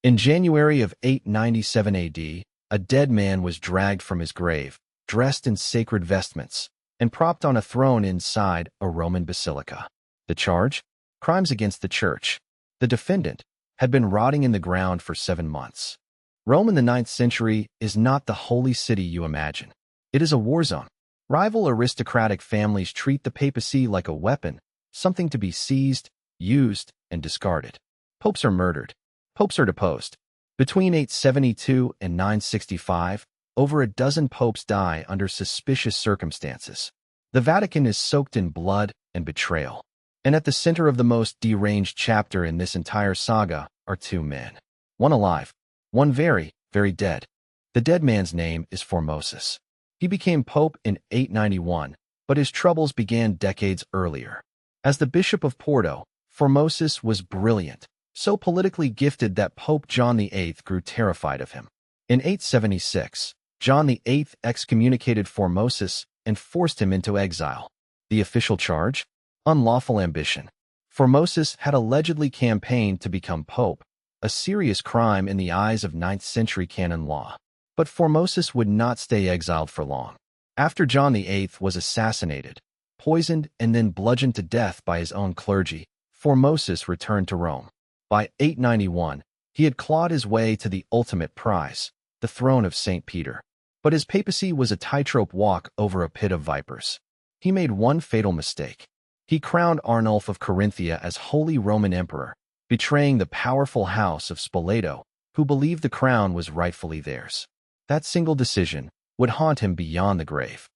In January of 897 AD, a dead man was dragged from his grave, dressed in sacred vestments, and propped on a throne inside a Roman basilica. The charge? Crimes against the church. The defendant had been rotting in the ground for 7 months. Rome in the 9th century is not the holy city you imagine. It is a war zone. Rival aristocratic families treat the papacy like a weapon, something to be seized, used, and discarded. Popes are murdered. Popes are deposed. Between 872 and 965, over a dozen popes die under suspicious circumstances. The Vatican is soaked in blood and betrayal. And at the center of the most deranged chapter in this entire saga are 2 men. One alive, one very, very dead. The dead man's name is Formosus. He became pope in 891, but his troubles began decades earlier. As the Bishop of Porto, Formosus was brilliant, so politically gifted that Pope John VIII grew terrified of him. In 876, John VIII excommunicated Formosus and forced him into exile. The official charge? Unlawful ambition. Formosus had allegedly campaigned to become pope, a serious crime in the eyes of 9th century canon law. But Formosus would not stay exiled for long. After John VIII was assassinated, poisoned, and then bludgeoned to death by his own clergy, Formosus returned to Rome. By 891, he had clawed his way to the ultimate prize, the throne of St. Peter. But his papacy was a tightrope walk over a pit of vipers. He made one fatal mistake. He crowned Arnulf of Carinthia as Holy Roman Emperor, betraying the powerful house of Spoleto, who believed the crown was rightfully theirs. That single decision would haunt him beyond the grave.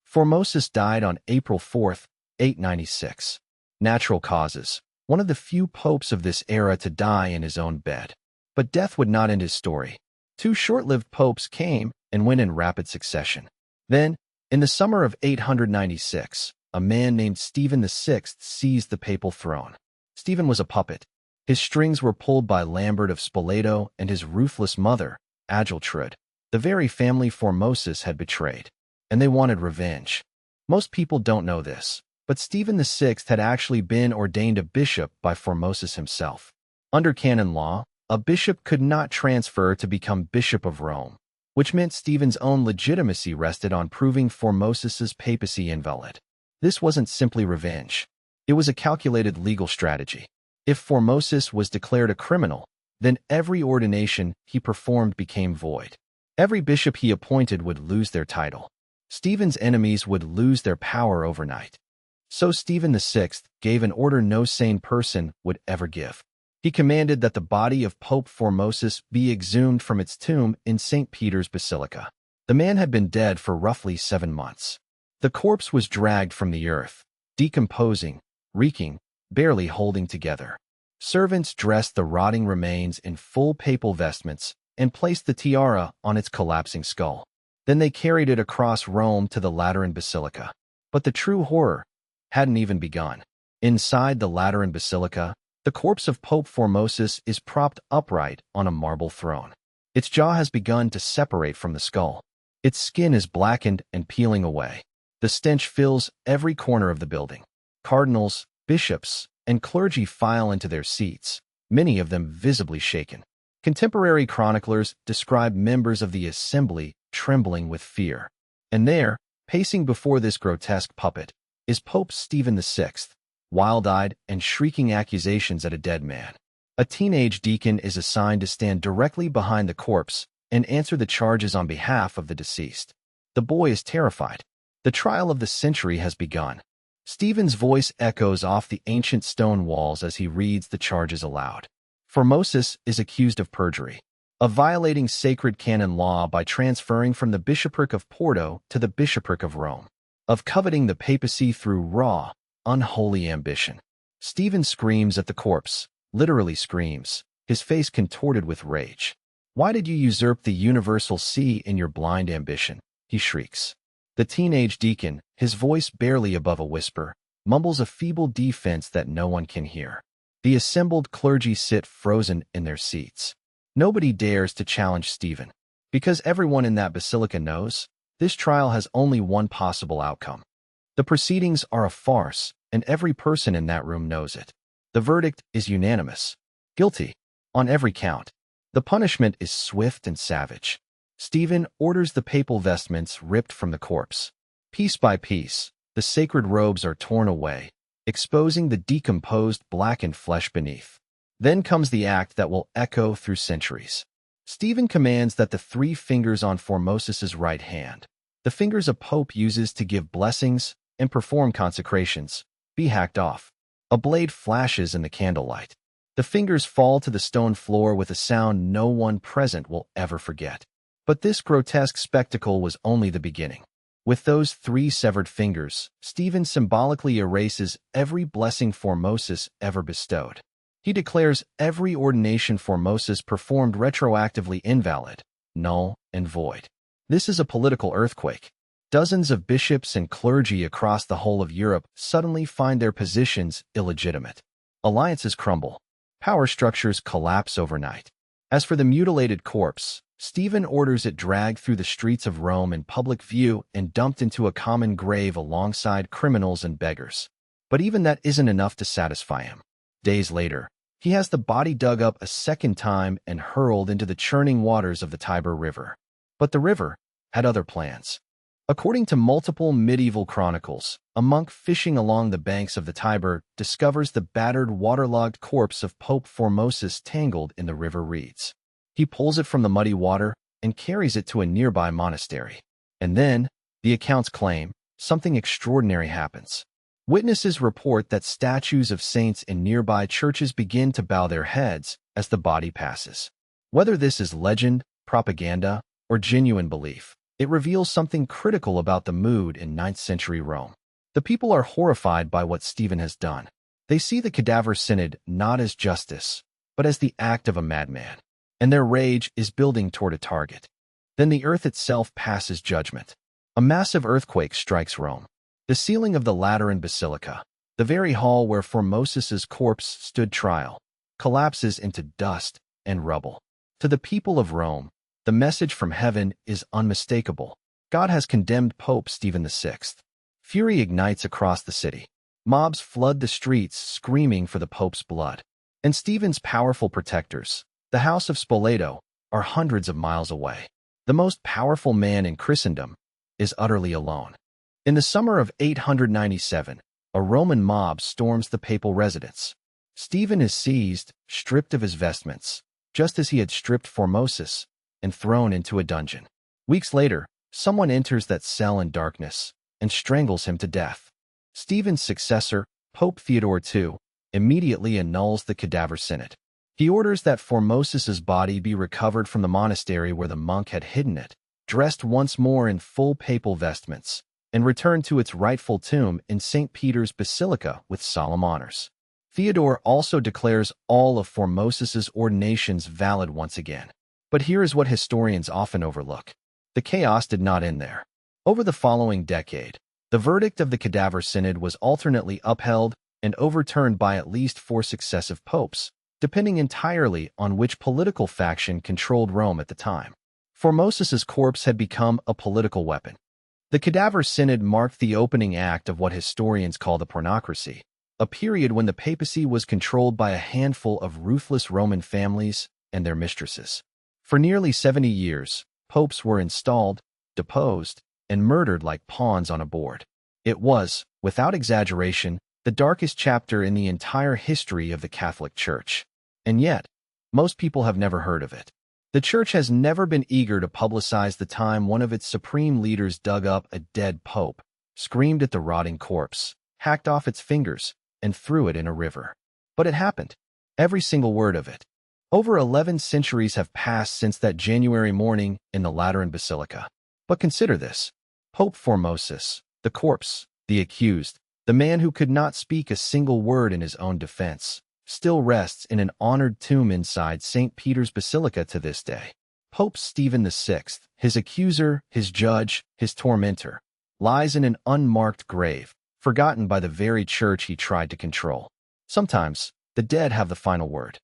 Formosus died on April 4, 896. Natural causes. One of the few popes of this era to die in his own bed. But death would not end his story. 2 short-lived popes came and went in rapid succession. Then, in the summer of 896, a man named Stephen VI seized the papal throne. Stephen was a puppet. His strings were pulled by Lambert of Spoleto and his ruthless mother, Agiltrud, the very family Formosus had betrayed. And they wanted revenge. Most people don't know this, but Stephen VI had actually been ordained a bishop by Formosus himself. Under canon law, a bishop could not transfer to become Bishop of Rome, which meant Stephen's own legitimacy rested on proving Formosus's papacy invalid. This wasn't simply revenge. It was a calculated legal strategy. If Formosus was declared a criminal, then every ordination he performed became void. Every bishop he appointed would lose their title. Stephen's enemies would lose their power overnight. So Stephen VI gave an order no sane person would ever give. He commanded that the body of Pope Formosus be exhumed from its tomb in St. Peter's Basilica. The man had been dead for roughly 7 months. The corpse was dragged from the earth, decomposing, reeking, barely holding together. Servants dressed the rotting remains in full papal vestments and placed the tiara on its collapsing skull. Then they carried it across Rome to the Lateran Basilica. But the true horror hadn't even begun. Inside the Lateran Basilica, the corpse of Pope Formosus is propped upright on a marble throne. Its jaw has begun to separate from the skull. Its skin is blackened and peeling away. The stench fills every corner of the building. Cardinals, bishops, and clergy file into their seats, many of them visibly shaken. Contemporary chroniclers describe members of the assembly trembling with fear. And there, pacing before this grotesque puppet, is Pope Stephen VI, wild-eyed and shrieking accusations at a dead man. A teenage deacon is assigned to stand directly behind the corpse and answer the charges on behalf of the deceased. The boy is terrified. The trial of the century has begun. Stephen's voice echoes off the ancient stone walls as he reads the charges aloud. Formosus is accused of perjury, of violating sacred canon law by transferring from the bishopric of Porto to the bishopric of Rome, of coveting the papacy through raw, unholy ambition. Stephen screams at the corpse, literally screams, his face contorted with rage. "Why did you usurp the universal see in your blind ambition?" he shrieks. The teenage deacon, his voice barely above a whisper, mumbles a feeble defense that no one can hear. The assembled clergy sit frozen in their seats. Nobody dares to challenge Stephen, because everyone in that basilica knows this trial has only one possible outcome. The proceedings are a farce, and every person in that room knows it. The verdict is unanimous. Guilty. On every count. The punishment is swift and savage. Stephen orders the papal vestments ripped from the corpse. Piece by piece, the sacred robes are torn away, exposing the decomposed, blackened flesh beneath. Then comes the act that will echo through centuries. Stephen commands that the 3 fingers on Formosus's right hand, the fingers a pope uses to give blessings and perform consecrations, be hacked off. A blade flashes in the candlelight. The fingers fall to the stone floor with a sound no one present will ever forget. But this grotesque spectacle was only the beginning. With those 3 severed fingers, Stephen symbolically erases every blessing Formosus ever bestowed. He declares every ordination Formosus performed retroactively invalid, null, and void. This is a political earthquake. Dozens of bishops and clergy across the whole of Europe suddenly find their positions illegitimate. Alliances crumble. Power structures collapse overnight. As for the mutilated corpse, Stephen orders it dragged through the streets of Rome in public view and dumped into a common grave alongside criminals and beggars. But even that isn't enough to satisfy him. Days later, he has the body dug up a second time and hurled into the churning waters of the Tiber River. But the river had other plans. According to multiple medieval chronicles, a monk fishing along the banks of the Tiber discovers the battered, waterlogged corpse of Pope Formosus tangled in the river reeds. He pulls it from the muddy water and carries it to a nearby monastery. And then, the accounts claim, something extraordinary happens. Witnesses report that statues of saints in nearby churches begin to bow their heads as the body passes. Whether this is legend, propaganda, or genuine belief, it reveals something critical about the mood in 9th century Rome. The people are horrified by what Stephen has done. They see the Cadaver Synod not as justice, but as the act of a madman, and their rage is building toward a target. Then the earth itself passes judgment. A massive earthquake strikes Rome. The ceiling of the Lateran Basilica, the very hall where Formosus's corpse stood trial, collapses into dust and rubble. To the people of Rome, the message from heaven is unmistakable. God has condemned Pope Stephen VI. Fury ignites across the city. Mobs flood the streets screaming for the Pope's blood. And Stephen's powerful protectors, the House of Spoleto, are hundreds of miles away. The most powerful man in Christendom is utterly alone. In the summer of 897, a Roman mob storms the papal residence. Stephen is seized, stripped of his vestments, just as he had stripped Formosus, and thrown into a dungeon. Weeks later, someone enters that cell in darkness and strangles him to death. Stephen's successor, Pope Theodore II, immediately annuls the Cadaver Synod. He orders that Formosus's body be recovered from the monastery where the monk had hidden it, dressed once more in full papal vestments, and returned to its rightful tomb in St. Peter's Basilica with solemn honors. Theodore also declares all of Formosus's ordinations valid once again. But here is what historians often overlook. The chaos did not end there. Over the following decade, the verdict of the Cadaver Synod was alternately upheld and overturned by at least 4 successive popes, depending entirely on which political faction controlled Rome at the time. Formosus's corpse had become a political weapon. The Cadaver Synod marked the opening act of what historians call the pornocracy, a period when the papacy was controlled by a handful of ruthless Roman families and their mistresses. For nearly 70 years, popes were installed, deposed, and murdered like pawns on a board. It was, without exaggeration, the darkest chapter in the entire history of the Catholic Church. And yet, most people have never heard of it. The Church has never been eager to publicize the time one of its supreme leaders dug up a dead pope, screamed at the rotting corpse, hacked off its fingers, and threw it in a river. But it happened. Every single word of it. Over 11 centuries have passed since that January morning in the Lateran Basilica. But consider this. Pope Formosus, the corpse, the accused, the man who could not speak a single word in his own defense, still rests in an honored tomb inside St. Peter's Basilica to this day. Pope Stephen VI, his accuser, his judge, his tormentor, lies in an unmarked grave, forgotten by the very church he tried to control. Sometimes, the dead have the final word.